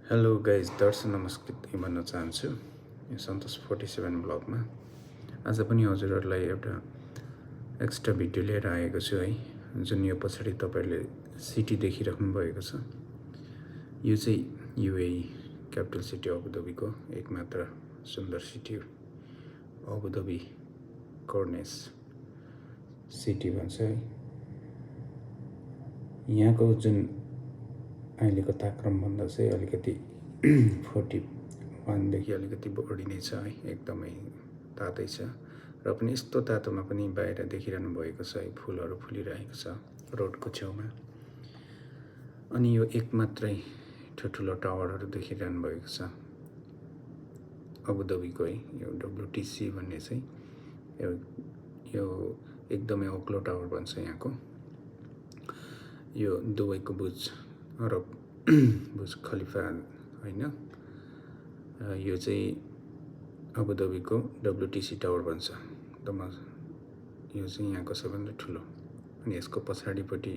Hello guys, दर्शन नमस्कृत भन्न चाहन्छु यो सन्तोष 47 ब्लगमा। आज पनि हजुरहरूलाई एउटा एक्स्ट्रा भिडियो लिएर आएको छु है, जुन यो पछाडि तपाईँहरूले सिटी देखिराख्नु भएको छ। यो चाहिँ युएई क्यापिटल सिटी अबुधाबीको एकमात्र सुन्दर सिटी हो। अबुधाबी कर्नेस सिटी भन्छ है। यहाँको जुन अहिलेको तापक्रमभन्दा चाहिँ अलिकति 41देखि अलिकति बढी नै छ है। एकदमै तातै छ र पनि यस्तो तातोमा पनि बाहिर देखिरहनु भएको छ है, फुलहरू फुलिरहेको छ रोडको छेउमा। अनि यो एक मात्रै ठुल्ठुलो टावरहरू देखिरहनु भएको छ अबुधाबीको है। यो WTC भन्ने चाहिँ यो एकदमै अग्लो टावर भन्छ यहाँको। यो दुबईको बुर्ज खलिफा होइन, यो चाहिँ अबुधाबीको WTC टावर भन्छ। यो चाहिँ यहाँको सबैभन्दा ठुलो। अनि यसको पछाडिपट्टि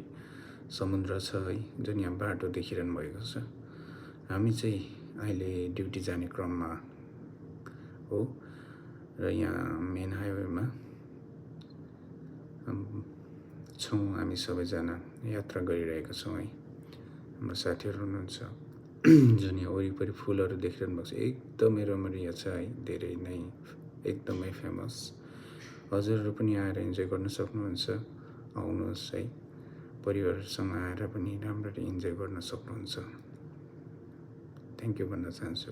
समुद्र छ है, जुन यहाँ बाटो देखिरहनु भएको छ। हामी चाहिँ अहिले ड्युटी जाने क्रममा हो र यहाँ मेन हाइवेमा छौँ। हामी सबैजना यात्रा गरिरहेका छौँ है। हाम्रो साथीहरू हुनुहुन्छ जुन यहाँ वरिपरि फुलहरू देखिरहनु भएको छ। एकदमै रमणीय छ है, धेरै नै एकदमै फेमस। हजुरहरू पनि आएर इन्जोय गर्न सक्नुहुन्छ। आउनुहोस् है, परिवारसँग आएर पनि राम्ररी इन्जोय गर्न सक्नुहुन्छ। थ्याङ्क यू भन्न चाहन्छु।